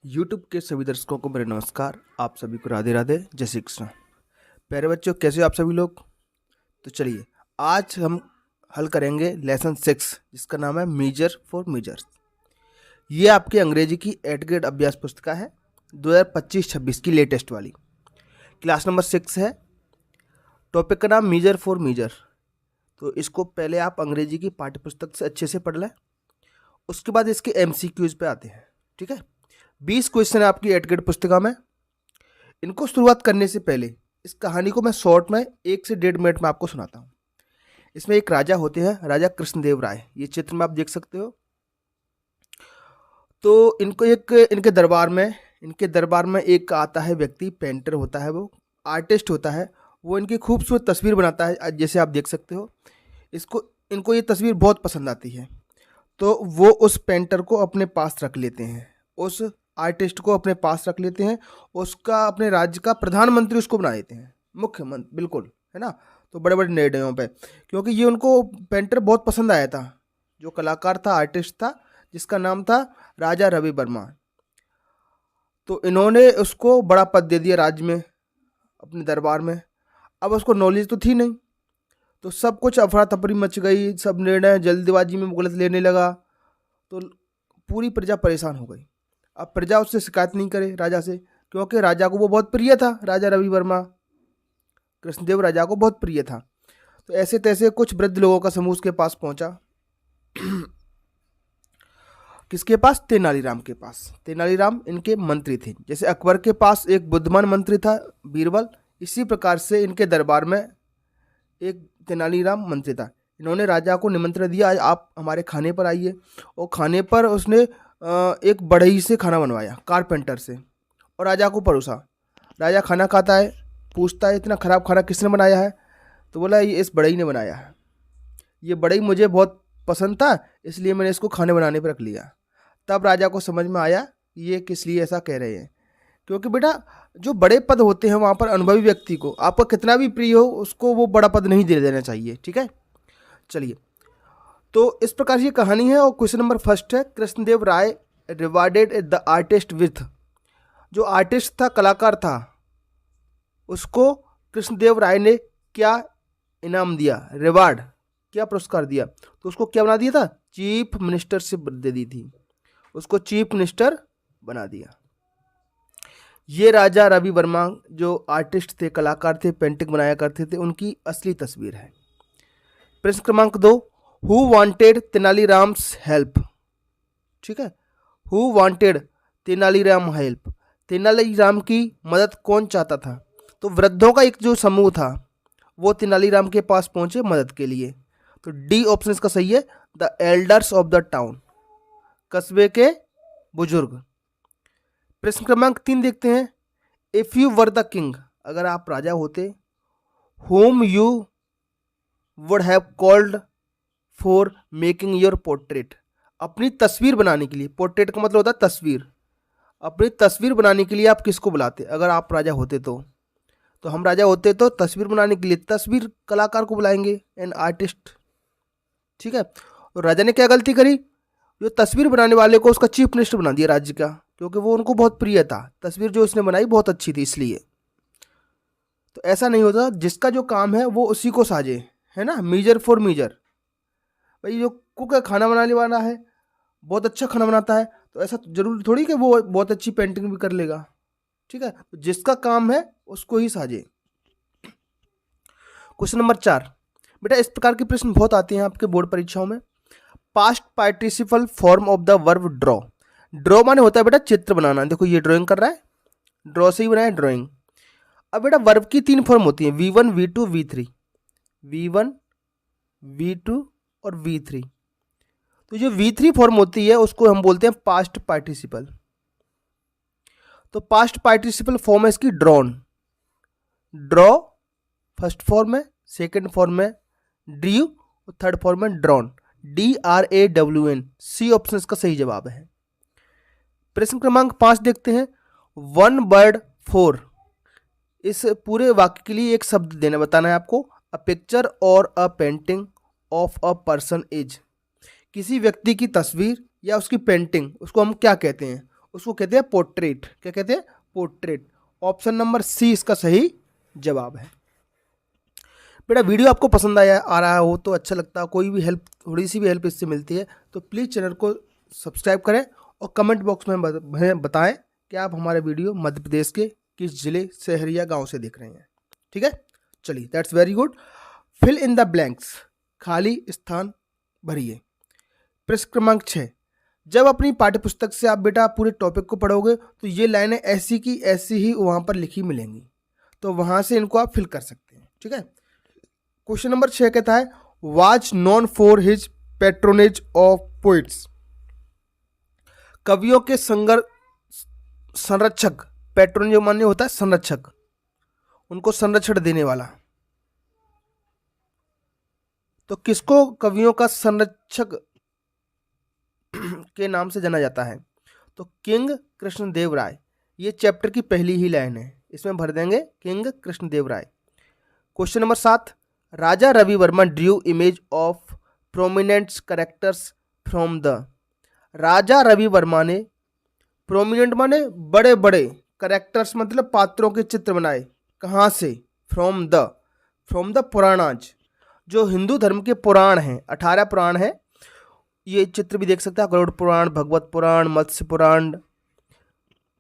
YouTube के सभी दर्शकों को मेरे नमस्कार। आप सभी को राधे राधे, जय श्री कृष्ण। प्यारे बच्चों, कैसे हो आप सभी लोग? तो चलिए आज हम हल करेंगे लेसन 6 जिसका नाम है मेजर फॉर मेजर्स। ये आपके अंग्रेजी की 8th ग्रेड अभ्यास पुस्तिका है 2025-26 की लेटेस्ट वाली। क्लास नंबर 6 है। टॉपिक का नाम मेजर फॉर मेजर। तो इसको पहले आप अंग्रेजी की पाठ्य पुस्तक से अच्छे से पढ़ लें, उसके बाद इसके MCQs पे आते हैं। ठीक है, 20 क्वेश्चन है आपकी 8th ग्रेड पुस्तिका में। इनको शुरुआत करने से पहले इस कहानी को मैं शॉर्ट में 1 से 1.5 मिनट में आपको सुनाता हूँ। इसमें एक राजा होते हैं, राजा कृष्णदेव राय। ये चित्र में आप देख सकते हो। तो इनको इनके दरबार में एक आता है व्यक्ति, पेंटर होता है, वो आर्टिस्ट होता है। वो इनकी खूबसूरत तस्वीर बनाता है, जैसे आप देख सकते हो। इनको ये तस्वीर बहुत पसंद आती है, तो वो उस पेंटर को अपने पास रख लेते हैं, उस आर्टिस्ट को अपने पास रख लेते हैं। उसका अपने राज्य का प्रधानमंत्री उसको बना देते हैं, मुख्यमंत्री, बिल्कुल, है ना। तो बड़े बड़े निर्णयों पे, क्योंकि ये उनको पेंटर बहुत पसंद आया था। जो कलाकार था, आर्टिस्ट था, जिसका नाम था राजा रवि वर्मा। तो इन्होंने उसको बड़ा पद दे दिया राज्य में, अपने दरबार में। अब उसको नॉलेज तो थी नहीं, तो सब कुछ अफरा तफरी मच गई, सब निर्णय जल्दबाजी में गलत लेने लगा। तो पूरी प्रजा परेशान हो गई। अब प्रजा उससे शिकायत नहीं करे राजा से, क्योंकि राजा को वो बहुत प्रिय था। राजा रवि वर्मा कृष्णदेव राजा को बहुत प्रिय था। तो ऐसे तैसे कुछ वृद्ध लोगों का समूह उसके पास पहुंचा। किसके पास? तेनालीराम के पास। तेनालीराम इनके मंत्री थे। जैसे अकबर के पास एक बुद्धिमान मंत्री था, बीरबल, इसी प्रकार से इनके दरबार में एक तेनालीराम मंत्री था। इन्होंने राजा को निमंत्रण दिया, आज आप हमारे खाने पर आइए। और खाने पर उसने एक बढ़ई से खाना बनवाया, कारपेंटर से, और राजा को परोसा। राजा खाना खाता है, पूछता है इतना खराब खाना किसने बनाया है? तो बोला ये इस बढ़ई ने बनाया है। ये बढ़ई मुझे बहुत पसंद था, इसलिए मैंने इसको खाने बनाने पर रख लिया। तब राजा को समझ में आया ये किस लिए ऐसा कह रहे हैं। क्योंकि बेटा, जो बड़े पद होते हैं वहाँ पर अनुभवी व्यक्ति को, आपका कितना भी प्रिय हो, उसको वो बड़ा पद नहीं दे देना चाहिए। ठीक है, चलिए। तो इस प्रकार की कहानी है। और क्वेश्चन नंबर 1 है, कृष्णदेव राय रिवार्डेड द आर्टिस्ट विथ। जो आर्टिस्ट था, कलाकार था, उसको कृष्णदेव राय ने क्या इनाम दिया, रिवार्ड, क्या पुरस्कार दिया? तो उसको क्या बना दिया था? चीफ मिनिस्टरशिप दे दी थी, उसको चीफ मिनिस्टर बना दिया। ये राजा रवि वर्मा जो आर्टिस्ट थे, कलाकार थे, पेंटिंग बनाया करते थे, उनकी असली तस्वीर है। प्रश्न क्रमांक 2, हु वांटेड तेनालीराम्स हेल्प। ठीक है, who wanted Tenaliram help. Tenaliram की मदद कौन चाहता था? तो वृद्धों का एक जो समूह था, वो तेनालीराम के पास पहुंचे मदद के लिए। तो डी ऑप्शन इसका सही है, the elders of the town, कस्बे के बुजुर्ग। प्रश्न क्रमांक 3 देखते हैं, if you were the king, अगर आप राजा होते, whom you would have called for making your portrait। अपनी तस्वीर बनाने के लिए, पोर्ट्रेट का मतलब होता है तस्वीर, अपनी तस्वीर बनाने के लिए आप किसको बुलाते अगर आप राजा होते? तो हम राजा होते तो तस्वीर बनाने के लिए तस्वीर कलाकार को बुलाएंगे, एन आर्टिस्ट। ठीक है, और राजा ने क्या गलती करी? जो तस्वीर बनाने वाले को उसका चीफ मिनिस्टर बना दिया राज्य का, क्योंकि वो उनको बहुत प्रिय था, तस्वीर जो उसने बनाई बहुत अच्छी थी, इसलिए। तो ऐसा नहीं होता, जिसका जो काम है वो उसी को साजे, है ना। Major for major. भाई जो कुक है, खाना बनाने वाला है, बहुत अच्छा खाना बनाता है, तो ऐसा जरूरी थोड़ी कि वो बहुत अच्छी पेंटिंग भी कर लेगा। ठीक है, तो जिसका काम है उसको ही साजे। क्वेश्चन नंबर 4, बेटा इस प्रकार के प्रश्न बहुत आते हैं आपके बोर्ड परीक्षाओं में। Past participle form of the verb draw. Draw माने होता है बेटा चित्र बनाना। देखो ये ड्राइंग कर रहा है, ड्रॉ से ही बनाया ड्राइंग। अब बेटा वर्ब की 3 फॉर्म होती हैं, V1, V2, V3। V1, V2 और V3। तो जो V3 फॉर्म होती है उसको हम बोलते हैं पास्ट पार्टिसिपल। तो पास्ट पार्टिसिपल फॉर्म है इसकी ड्रॉन। ड्रॉ फर्स्ट फॉर्म है, सेकंड फॉर्म है ड्रीव, और थर्ड फॉर्म है ड्रॉन, DRAWN। सी ऑप्शन इसका सही जवाब है। प्रश्न क्रमांक 5 देखते हैं, 1 वर्ड फॉर। इस पूरे वाक्य के लिए एक शब्द देना बताना है आपको। अ पिक्चर और अ painting of a person is. किसी व्यक्ति की तस्वीर या उसकी पेंटिंग, उसको हम क्या कहते हैं? उसको कहते हैं पोर्ट्रेट। क्या कहते हैं? पोर्ट्रेट। ऑप्शन नंबर सी इसका सही जवाब है। बेटा वीडियो आपको पसंद आ रहा हो तो अच्छा लगता है, कोई भी हेल्प, थोड़ी सी भी हेल्प इससे मिलती है तो प्लीज़ चैनल को सब्सक्राइब करें और कमेंट बॉक्स में बताएं कि आप हमारे वीडियो मध्य प्रदेश के किस जिले, शहर या गांव से देख रहे हैं। ठीक है, चलिए, that's very good. Fill in the blanks, खाली स्थान भरिए। प्रश्न क्रमांक 6, जब अपनी पाठ्यपुस्तक से आप बेटा पूरे टॉपिक को पढ़ोगे तो ये लाइनें ऐसी की ऐसी ही वहाँ पर लिखी मिलेंगी, तो वहाँ से इनको आप फिल कर सकते हैं। ठीक है, क्वेश्चन नंबर 6 कहता है was known for his patronage of poets. कवियों के संरक्षक, पैट्रोन जो मान्य होता है संरक्षक, उनको संरक्षण देने वाला, तो किसको कवियों का संरक्षक के नाम से जाना जाता है? तो किंग कृष्णदेव राय। ये चैप्टर की पहली ही लाइन है, इसमें भर देंगे king Krishnadev Raya. Question number 7, Raja Ravi Varma drew image of prominent characters from the. Raja Ravi Varma ने प्रोमिनेंट माने बड़े बड़े, कैरेक्टर्स मतलब पात्रों के चित्र बनाए, कहाँ से? फ्रॉम द पुराणाज, जो हिंदू धर्म के पुराण हैं, 18 पुराण हैं, ये चित्र भी देख सकते हैं, गरुड़ पुराण, भगवत पुराण, मत्स्य पुराण,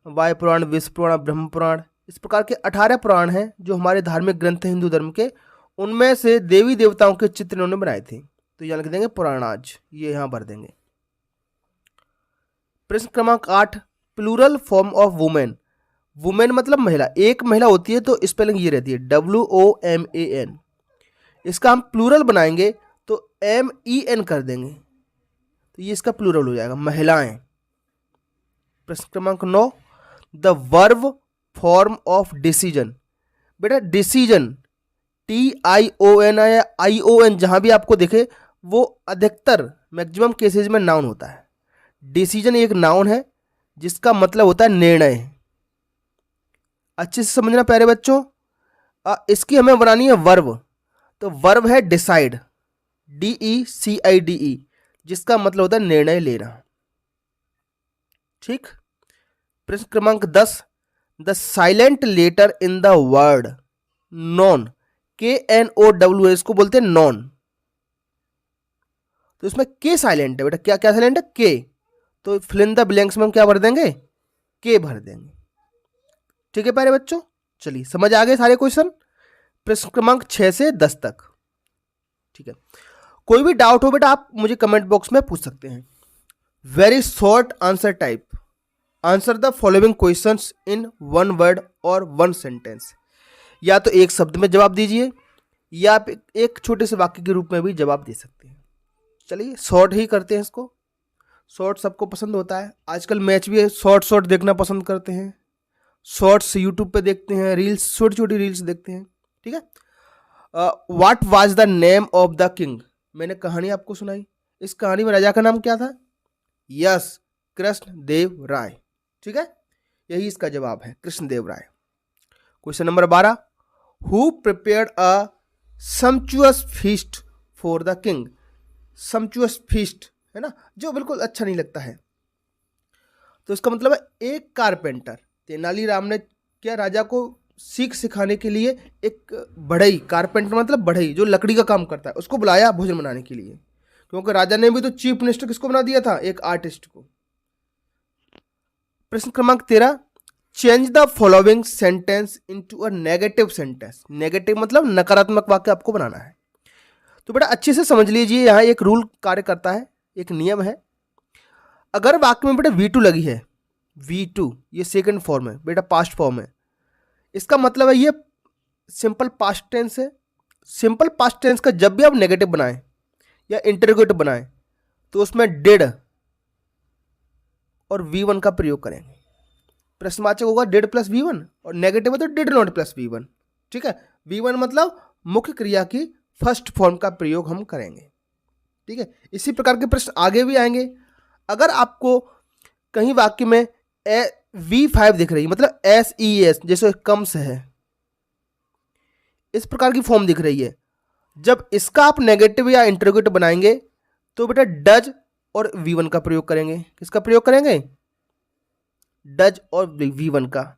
वायु पुराण, विष्णु पुराण, ब्रह्म पुराण, इस प्रकार के 18 पुराण हैं जो हमारे धार्मिक ग्रंथ हैं हिंदू धर्म के, उनमें से देवी देवताओं के चित्र इन्होंने बनाए थे, तो यहाँ लिख देंगे पुराणाज, ये यहाँ भर देंगे। प्रश्न क्रमांक 8, plural form of women. Women मतलब महिला, एक महिला होती है तो स्पेलिंग ये रहती है WOMAN, इसका हम प्लूरल बनाएंगे तो MEN कर देंगे, तो ये इसका प्लूरल हो जाएगा, महिलाएं। प्रश्न क्रमांक 9, the verb form of decision. बेटा डिसीजन TION या ION जहां भी आपको दिखे वो अधिकतर मैक्सिमम केसेज में नाउन होता है। डिसीजन एक नाउन है जिसका मतलब होता है निर्णय। अच्छे से समझना प्यारे बच्चों, इसकी हमें बनानी है वर्ब, तो वर्ब है डिसाइड, DECIDE, जिसका मतलब होता है निर्णय लेना। ठीक। प्रश्न क्रमांक 10, the silent letter in the word known, KNOW, इसको बोलते हैं नॉन, तो इसमें के साइलेंट है बेटा, क्या क्या साइलेंट है? के, तो फिल इन द ब्लैंक्स में हम क्या भर देंगे? के भर देंगे। ठीक है प्यारे बच्चों, चलिए समझ आ गए सारे क्वेश्चन प्रश्न क्रमांक 6 से 10 तक। ठीक है, कोई भी डाउट हो बेटा आप मुझे कमेंट बॉक्स में पूछ सकते हैं। Very short answer type, answer the following questions in 1 word और 1 सेंटेंस। या तो एक शब्द में जवाब दीजिए या आप एक छोटे से वाक्य के रूप में भी जवाब दे सकते हैं। चलिए शॉर्ट ही करते हैं इसको, शॉर्ट सबको पसंद होता है, आजकल मैच भी शॉर्ट देखना पसंद करते हैं, शॉर्ट्स यूट्यूब पे देखते हैं, रील्स, छोटी छोटी रील्स देखते हैं। ठीक है, what was the name of the king. मैंने कहानी आपको सुनाई, इस कहानी में राजा का नाम क्या था? यस, कृष्णदेव राय। ठीक है, यही इसका जवाब है, Krishnadev Raya. Question number 12, who prepared a sumptuous feast for the king. Sumptuous feast है ना, जो बिल्कुल अच्छा नहीं लगता है, तो इसका मतलब है एक कारपेंटर, तेनालीराम ने क्या राजा को सीख सिखाने के लिए एक बढ़ई, कारपेंटर मतलब बढ़ई जो लकड़ी का काम करता है, उसको बुलाया भोजन बनाने के लिए, क्योंकि राजा ने भी तो चीफ मिनिस्टर किसको बना दिया था? एक आर्टिस्ट को। प्रश्न क्रमांक 13, change the following sentence into a negative sentence. Negative मतलब नकारात्मक वाक्य आपको बनाना है। तो बेटा अच्छे से समझ लीजिए, यहाँ एक रूल कार्य करता है, एक नियम है। अगर वाक्य में बेटा V2 लगी है, V2 ये सेकंड फॉर्म है बेटा, पास्ट फॉर्म है, इसका मतलब है ये सिंपल पास्ट टेंस है। सिंपल पास्ट टेंस का जब भी आप नेगेटिव बनाएं या इंटरोगेटिव बनाएं तो उसमें डिड और V1 का प्रयोग करेंगे। प्रश्नवाचक होगा डिड प्लस V1 और नेगेटिव है तो डिड नॉट प्लस V1। ठीक है, V1 मतलब मुख्य क्रिया की फर्स्ट फॉर्म का प्रयोग हम करेंगे। ठीक है, इसी प्रकार के प्रश्न आगे भी आएंगे। अगर आपको कहीं वाक्य में V5 दिख रही है, मतलब SES जैसे कम से है, इस प्रकार की फॉर्म दिख रही है, जब इसका आप नेगेटिव या इंटरोगेटिव बनाएंगे तो बेटा डज और V1 का प्रयोग करेंगे। किसका प्रयोग करेंगे? डज और V1 का।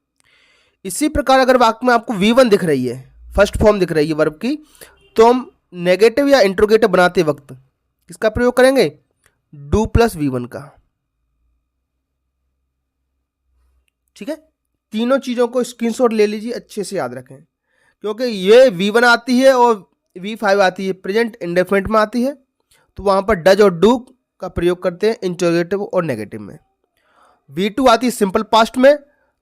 इसी प्रकार अगर वाक्य में आपको V1 दिख रही है, फर्स्ट फॉर्म दिख रही है वर्ब की, तो हम नेगेटिव या इंट्रोगेटिव बनाते वक्त किसका प्रयोग करेंगे? डू प्लस V1 का। ठीक है, तीनों चीजों को स्क्रीनशॉट ले लीजिए, अच्छे से याद रखें, क्योंकि ये V1 आती है और V5 आती है, प्रेजेंट इंडेफिनिट में आती है, तो वहां पर डज और डू का प्रयोग करते हैं इंट्रोगेटिव और नेगेटिव में। V2 आती है सिंपल पास्ट में,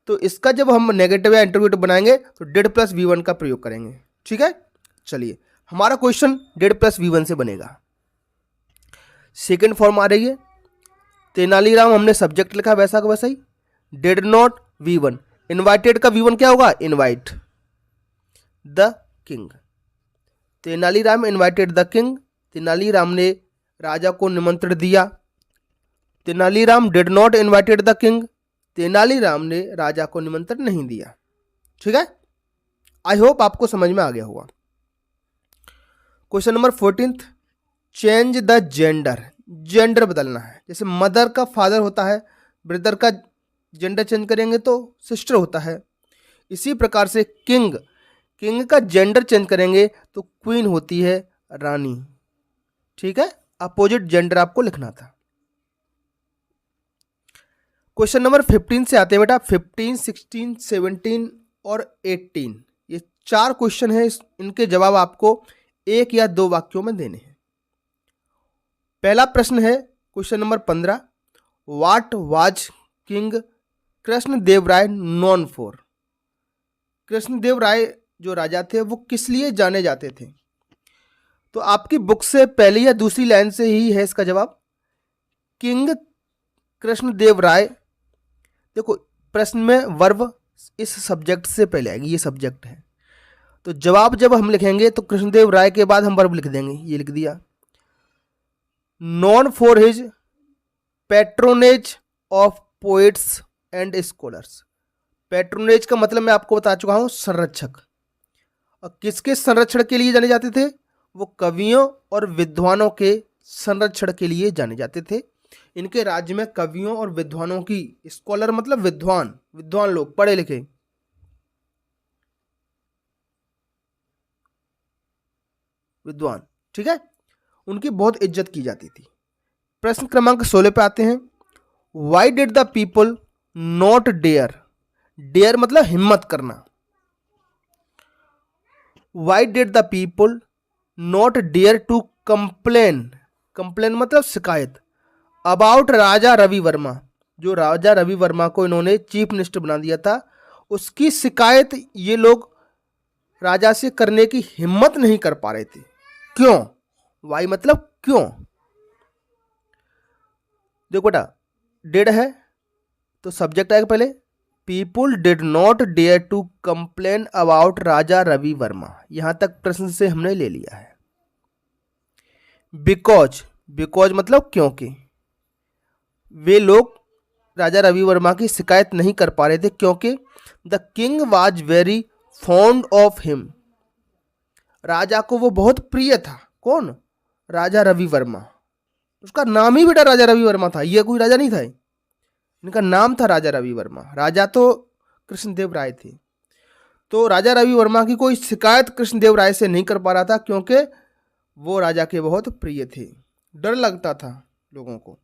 तो इसका जब हम नेगेटिव या इंट्रोगेटिव बनाएंगे तो डिड प्लस V1 का प्रयोग करेंगे। ठीक है, चलिए हमारा क्वेश्चन डिड प्लस V1 से बनेगा। सेकेंड फॉर्म आ रही है, तेनालीराम हमने सब्जेक्ट लिखा वैसा का वैसा ही, डिड नॉट V1, इनवाइटेड का V1 क्या होगा? Invite the king. Tenaliram invited the king, Tenaliram ने राजा को निमंत्रण दिया। Tenaliram did not invited the king, Tenaliram ने राजा को निमंत्रण नहीं दिया। ठीक है, आई होप आपको समझ में आ गया होगा। Question number 14, change the gender, gender बदलना है। जैसे मदर का फादर होता है, ब्रदर का जेंडर चेंज करेंगे तो सिस्टर होता है। इसी प्रकार से किंग, किंग का जेंडर चेंज करेंगे तो क्वीन होती है रानी। ठीक है, अपोजिट जेंडर आपको लिखना था। क्वेश्चन नंबर 15 से आते हैं बेटा, 15, 16, 17 और 18, ये 4 क्वेश्चन है, इनके जवाब आपको 1 या 2 वाक्यों में देने हैं। पहला प्रश्न है question number 15, what was king Krishnadev Raya known for. Krishnadev Raya जो राजा थे वो किस लिए जाने जाते थे? तो आपकी बुक से पहली या दूसरी लाइन से ही है इसका जवाब, किंग कृष्णदेव राय। देखो प्रश्न में वर्ब इस सब्जेक्ट से पहले आएगी, ये सब्जेक्ट है, तो जवाब जब हम लिखेंगे तो कृष्णदेव राय के बाद हम वर्ब लिख देंगे, ये लिख दिया। Non for his patronage of poets and scholars. Patronage का मतलब मैं आपको बता चुका हूं, संरक्षक। और किसके संरक्षण के लिए जाने जाते थे? वो कवियों और विद्वानों के संरक्षण के लिए जाने जाते थे। इनके राज्य में कवियों और विद्वानों की, स्कॉलर मतलब विद्वान, विद्वान लोग, पढ़े लिखे, विद्वान, ठीक है, उनकी बहुत इज्जत की जाती थी। प्रश्न क्रमांक 16 पे आते हैं, why did the people not dare, dare मतलब हिम्मत करना, why did the people not dare to complain, complain मतलब शिकायत, अबाउट राजा रवि वर्मा, जो राजा रवि वर्मा को इन्होंने चीफ मिनिस्टर बना दिया था, उसकी शिकायत ये लोग राजा से करने की हिम्मत नहीं कर पा रहे थे। क्यों? वाई मतलब क्यों। देखो बेटा, डिड है तो सब्जेक्ट आएगा पहले, people did not dare to complain about Raja Ravi Varma, यहां तक प्रश्न से हमने ले लिया है। बिकॉज, बिकॉज मतलब क्योंकि, वे लोग राजा रवि वर्मा की शिकायत नहीं कर पा रहे थे क्योंकि the king was very fond of him, राजा को वो बहुत प्रिय था। कौन? राजा रवि वर्मा, उसका नाम ही बेटा राजा रवि वर्मा था, ये कोई राजा नहीं था, इनका नाम था राजा रवि वर्मा। राजा तो कृष्णदेव राय थे, तो राजा रवि वर्मा की कोई शिकायत कृष्णदेव राय से नहीं कर पा रहा था क्योंकि वो राजा के बहुत प्रिय थे, डर लगता था लोगों को।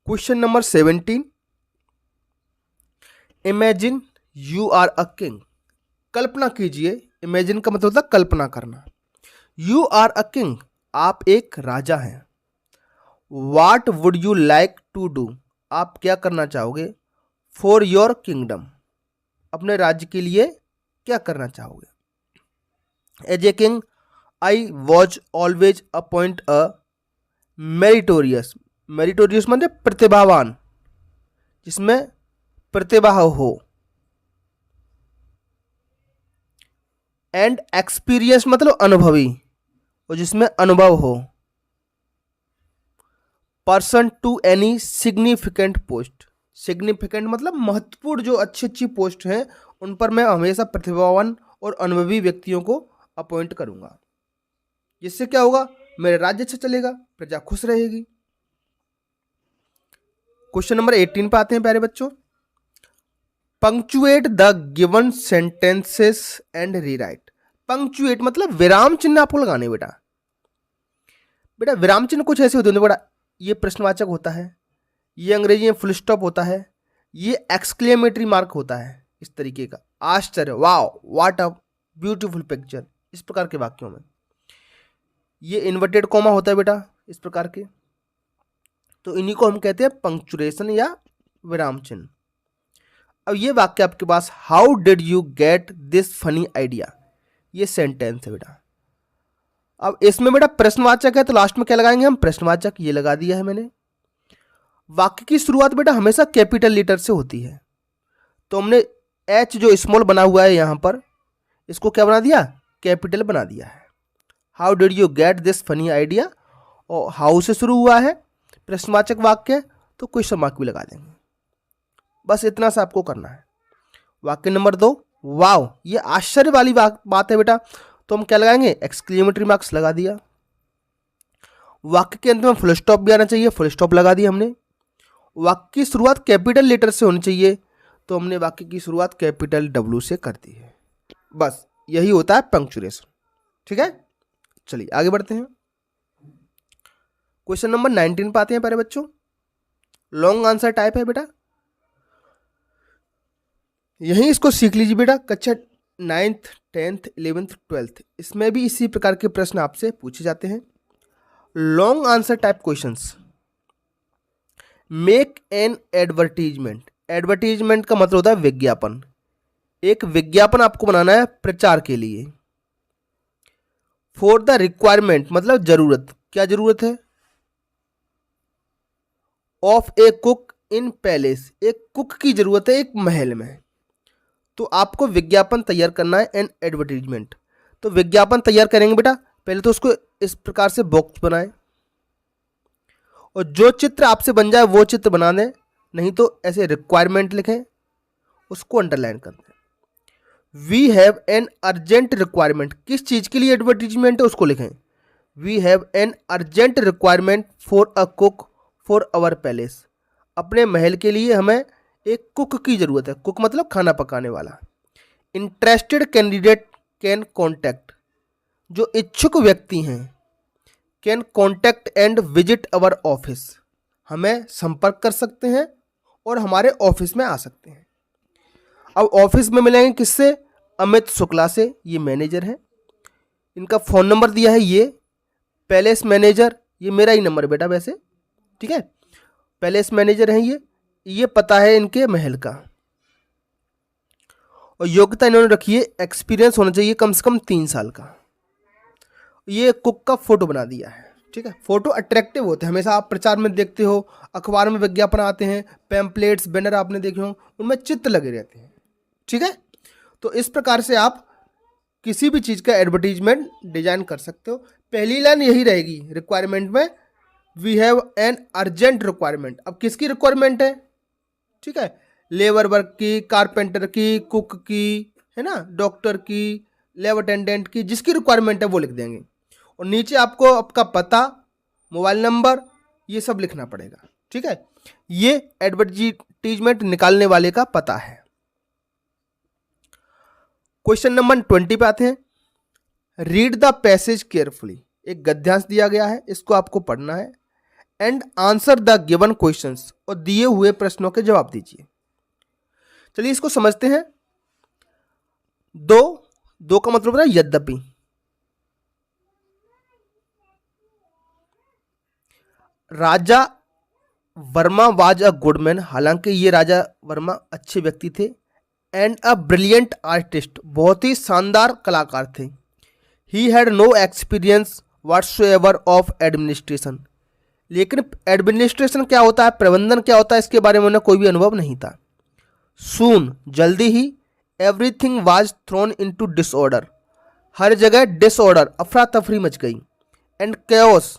Question number 17, imagine you are a king, कल्पना कीजिए, इमेजिन का मतलब होता है कल्पना करना। यू आर अ किंग, आप एक राजा हैं। What would you like to do, आप क्या करना चाहोगे? फॉर योर किंगडम, अपने राज्य के लिए क्या करना चाहोगे? As a king I was always appoint a meritorious, meritorious मतलब प्रतिभावान, जिसमें प्रतिभा हो, एंड एक्सपीरियंस मतलब अनुभवी, और जिसमें अनुभव हो, person to any significant post, significant मतलब महत्वपूर्ण, जो अच्छी अच्छी पोस्ट हैं उन पर मैं हमेशा प्रतिभावान और अनुभवी व्यक्तियों को अपॉइंट करूंगा, जिससे क्या होगा? मेरा राज्य अच्छा चलेगा, प्रजा खुश रहेगी। क्वेश्चन नंबर 18 पे आते हैं प्यारे बच्चों। Punctuate the given sentences and rewrite. Punctuate मतलब विराम चिन्ह आपको लगाने बेटा। बेटा विराम चिन्ह कुछ ऐसे होते हैं बेटा, ये प्रश्नवाचक होता है, ये अंग्रेजी में फुल स्टॉप होता है, ये एक्सक्लेमेटरी मार्क होता है, इस तरीके का आश्चर्य, wow, what a beautiful picture, इस प्रकार के वाक्यों में। ये इन्वर्टेड कॉमा होता है बेटा, इस प्रकार के। तो इन्हीं को हम कहते हैं पंक्चुएशन या विराम चिन्ह। अब ये वाक्य आपके पास, how did you get this funny idea, ये सेंटेंस है बेटा। अब इसमें बेटा प्रश्नवाचक है तो लास्ट में क्या लगाएंगे हम, प्रश्नवाचक, ये लगा दिया है मैंने। वाक्य की शुरुआत बेटा हमेशा कैपिटल लेटर से होती है, तो हमने एच जो स्मॉल बना हुआ है यहाँ पर, इसको क्या बना दिया, कैपिटल बना दिया है। How did you get this funny idea, और हाउ से शुरू हुआ है, प्रश्नवाचक वाक्य, तो क्वेश्चन मार्क भी लगा देंगे। बस इतना सा आपको करना है। वाक्य नंबर 2, वाव, ये आश्चर्य वाली बात है बेटा, तो हम क्या लगाएंगे, एक्सक्लेमेटरी मार्क्स लगा दिया। वाक्य के अंत में फुल स्टॉप भी आना चाहिए, फुल स्टॉप लगा दिया हमने। वाक्य की शुरुआत कैपिटल लेटर से होनी चाहिए, तो हमने वाक्य की शुरुआत कैपिटल W से कर दी है। बस यही होता है पंक्चुएशन। ठीक है, चलिए आगे बढ़ते हैं। क्वेश्चन नंबर 19 पे आते हैं प्यारे बच्चों। लॉन्ग आंसर टाइप है बेटा, यहीं इसको सीख लीजिए बेटा। कक्षा 9th 10th 11th 12th इसमें भी इसी प्रकार के प्रश्न आपसे पूछे जाते हैं। Long answer type questions. Make an advertisement. Advertisement का मतलब होता है विज्ञापन। एक विज्ञापन आपको बनाना है प्रचार के लिए। फॉर द रिक्वायरमेंट मतलब जरूरत, क्या जरूरत है, of A cook in palace, एक कुक की जरूरत है एक महल में, तो आपको विज्ञापन तैयार करना है, एन एडवर्टीजमेंट। तो विज्ञापन तैयार करेंगे बेटा, पहले तो उसको इस प्रकार से बॉक्स बनाएं, और जो चित्र आपसे बन जाए वो चित्र बना दें, नहीं तो ऐसे रिक्वायरमेंट लिखें, उसको अंडरलाइन कर दें। We have an urgent requirement, किस चीज़ के लिए एडवर्टीजमेंट है उसको लिखें। We have an urgent requirement for a cook for our palace, अपने महल के लिए हमें एक कुक की जरूरत है। कुक मतलब खाना पकाने वाला। इंटरेस्टेड कैंडिडेट कैन कॉन्टैक्ट, जो इच्छुक व्यक्ति हैं, can contact and visit our office, हमें संपर्क कर सकते हैं और हमारे ऑफिस में आ सकते हैं। अब ऑफिस में मिलेंगे किससे, अमित शुक्ला से, ये मैनेजर हैं। इनका फ़ोन नंबर दिया है, ये पैलेस मैनेजर, ये मेरा ही नंबर बेटा वैसे, ठीक है, पैलेस मैनेजर हैं ये पता है इनके महल का। और योग्यता इन्होंने रखी है, एक्सपीरियंस होना चाहिए कम से कम 3 साल का। ये कुक का फोटो बना दिया है, ठीक है। फोटो अट्रैक्टिव होते हैं, हमेशा आप प्रचार में देखते हो, अखबार में विज्ञापन आते हैं, पैम्पलेट्स बैनर आपने देखे हो, उनमें चित्र लगे रहते हैं, ठीक है। तो इस प्रकार से आप किसी भी चीज़ का एडवर्टीजमेंट डिजाइन कर सकते हो। पहली लाइन यही रहेगी रिक्वायरमेंट में, we have an urgent requirement. अब किसकी रिक्वायरमेंट है, ठीक है, लेबर वर्क की, कारपेंटर की, कुक की, है ना, डॉक्टर की, लैब अटेंडेंट की, जिसकी रिक्वायरमेंट है वो लिख देंगे। और नीचे आपको आपका पता, मोबाइल नंबर, ये सब लिखना पड़ेगा, ठीक है। ये एडवर्टीजमेंट निकालने वाले का पता है। क्वेश्चन नंबर 20 पे आते हैं। रीड द पैसेज केयरफुली, एक गद्यांश दिया गया है, इसको आपको पढ़ना है। And answer the given questions, और दिए हुए प्रश्नों के जवाब दीजिए। चलिए इसको समझते हैं। दो का मतलब है यद्यपि। Raja Varma was a good man, हालांकि ये राजा वर्मा अच्छे व्यक्ति थे। एंड अ ब्रिलियंट आर्टिस्ट, बहुत ही शानदार कलाकार थे। He had no experience whatsoever of administration, लेकिन एडमिनिस्ट्रेशन क्या होता है, प्रबंधन क्या होता है, इसके बारे में उन्हें कोई भी अनुभव नहीं था। सून, जल्दी ही, everything was thrown into disorder, हर जगह डिसऑर्डर, अफरा तफरी मच गई। एंड कैओस,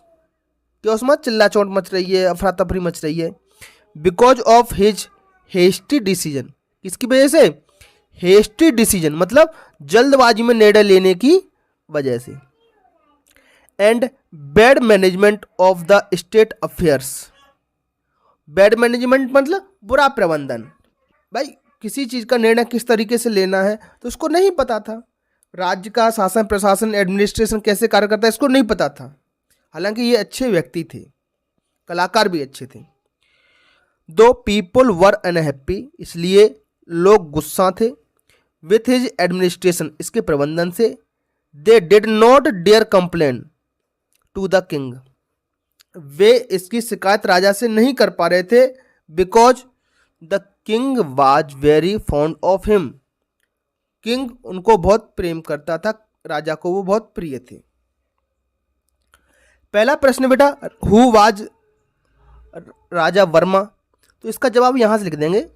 कैओस मत चिल्ला चोट मच रही है, अफरा तफरी मच रही है। Because of his hasty decision, किसकी वजह से, हेस्टी डिसीजन मतलब जल्दबाजी में निर्णय लेने की वजह से। And bad management of the state affairs, bad management मतलब बुरा प्रबंधन। भाई किसी चीज़ का निर्णय किस तरीके से लेना है तो उसको नहीं पता था। राज्य का शासन प्रशासन एडमिनिस्ट्रेशन कैसे कार्य करता है इसको नहीं पता था। हालांकि ये अच्छे व्यक्ति थे, कलाकार भी अच्छे थे। दो पीपल वर अनहैप्पी, इसलिए लोग गुस्सा थे। विथ हिज एडमिनिस्ट्रेशन, इसके प्रबंधन से। They did not dare complain to the king, वे इसकी शिकायत राजा से नहीं कर पा रहे थे। Because the king was very fond of him, king उनको बहुत प्रेम करता था, राजा को वो बहुत प्रिय थे। पहला प्रश्न बेटा, हु वाज राजा वर्मा, तो इसका जवाब यहां से लिख देंगे।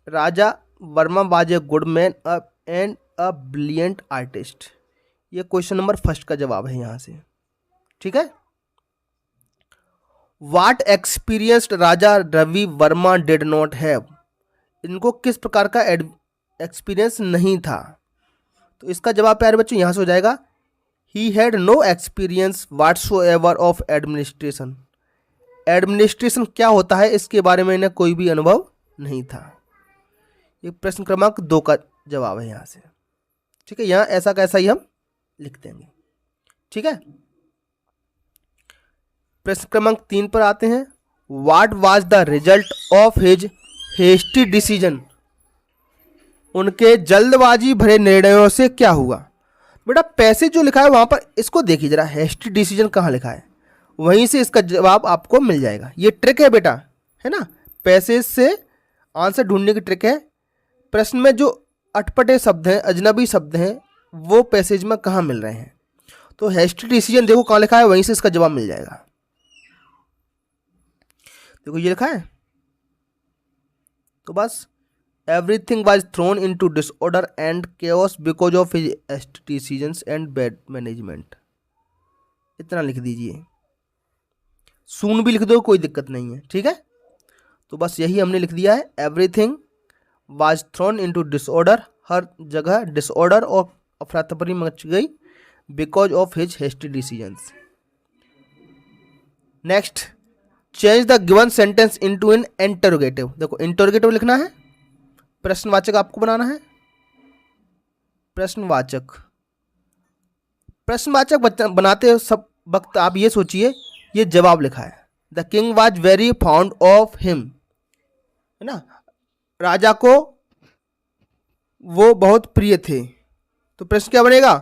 Raja Varma was a good man and a brilliant artist. ये क्वेश्चन नंबर फर्स्ट का जवाब है यहां से, ठीक है। What experienced Raja Ravi Varma did not have, इनको किस प्रकार का एक्सपीरियंस नहीं था, तो इसका जवाब प्यारे बच्चों यहां से हो जाएगा। He had no experience whatsoever of administration, administration क्या होता है इसके बारे में इन्हें कोई भी अनुभव नहीं था। ये प्रश्न क्रमांक 2 का जवाब है यहाँ से, ठीक है। यहाँ ऐसा कैसा ही हम लिख देंगे, ठीक है। प्रश्न क्रमांक 3 पर आते हैं। What was the result of his hasty decision, उनके जल्दबाजी भरे निर्णयों से क्या हुआ। बेटा पैसे जो लिखा है वहां पर इसको देखिए जरा, हेस्टी डिसीजन कहाँ लिखा है, वहीं से इसका जवाब आपको मिल जाएगा। ये ट्रिक है बेटा, है ना, पैसेज से आंसर ढूंढने की ट्रिक है। प्रश्न में जो अटपटे शब्द हैं, अजनबी शब्द हैं, वो पैसेज में कहाँ मिल रहे हैं, तो हेस्टी डिसीजन देखो कहाँ लिखा है, वहीं से इसका जवाब मिल जाएगा। देखो ये लिखा है, तो बस everything was thrown into disorder and chaos because of his hasty decisions and bad management, इतना लिख दीजिए। सून भी लिख दो, कोई दिक्कत नहीं है, ठीक है। तो बस यही हमने लिख दिया है, everything was thrown into disorder, हर जगह डिसऑर्डर और अफरा तफरी मच गई because of his hasty decisions. Next, change the given sentence into an interrogative. देखो इंटरोगेटिव लिखना है, प्रश्नवाचक आपको बनाना है। प्रश्नवाचक बनाते सब वक्त आप ये सोचिए, ये जवाब लिखा है, the king was very fond of him, है ना, राजा को वो बहुत प्रिय थे। तो प्रश्न क्या बनेगा,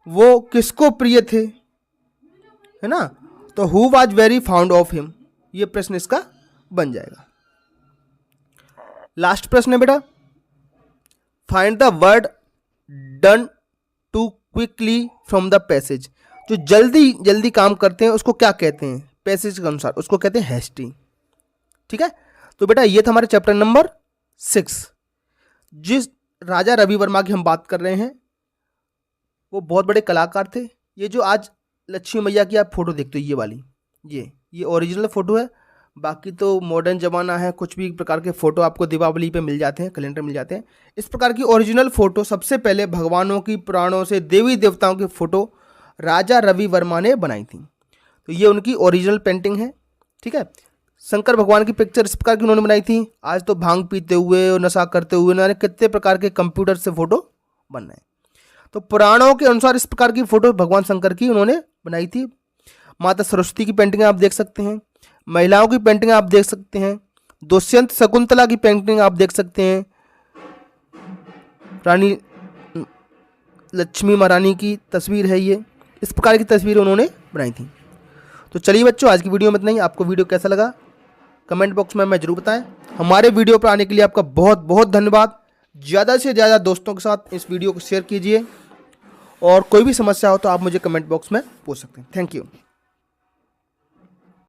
वो किसको प्रिय थे, है ना, तो who was very fond of him, ये प्रश्न इसका बन जाएगा। लास्ट प्रश्न है बेटा, find the word done too quickly from the passage, जो जल्दी जल्दी काम करते हैं उसको क्या कहते हैं, पैसेज के अनुसार उसको कहते हैं हेस्टी, ठीक है। तो बेटा ये था हमारे चैप्टर नंबर 6। जिस राजा रवि वर्मा की हम बात कर रहे हैं वो बहुत बड़े कलाकार थे। ये जो आज लक्ष्मी मैया की आप फोटो देखते हो, ये वाली, ये ओरिजिनल फोटो है। बाकी तो मॉडर्न ज़माना है, कुछ भी प्रकार के फ़ोटो आपको दीपावली पे मिल जाते हैं, कैलेंडर मिल जाते हैं। इस प्रकार की ओरिजिनल फ़ोटो सबसे पहले भगवानों की, पुराणों से, देवी देवताओं की फ़ोटो राजा रवि वर्मा ने बनाई थी। तो ये उनकी ओरिजिनल पेंटिंग है, ठीक है। शंकर भगवान की पिक्चर इस प्रकार की उन्होंने बनाई थी। आज तो भांग पीते हुए और नशा करते हुए उन्होंने कितने प्रकार के कंप्यूटर से फ़ोटो बन रहे हैं। तो पुराणों के अनुसार इस प्रकार की फ़ोटो भगवान शंकर की उन्होंने बनाई थी। माता सरस्वती की पेंटिंग आप देख सकते हैं, महिलाओं की पेंटिंग आप देख सकते हैं, दुष्यंत शकुंतला की पेंटिंग आप देख सकते हैं, रानी लक्ष्मी महारानी की तस्वीर है ये, इस प्रकार की तस्वीरें उन्होंने बनाई थी। तो चलिए बच्चों, आज की वीडियो में इतना ही। आपको वीडियो कैसा लगा कमेंट बॉक्स में हमें जरूर बताएं। हमारे वीडियो पर आने के लिए आपका बहुत बहुत धन्यवाद। ज़्यादा से ज़्यादा दोस्तों के साथ इस वीडियो को शेयर कीजिए, और कोई भी समस्या हो तो आप मुझे कमेंट बॉक्स में पूछ सकते हैं। Thank you.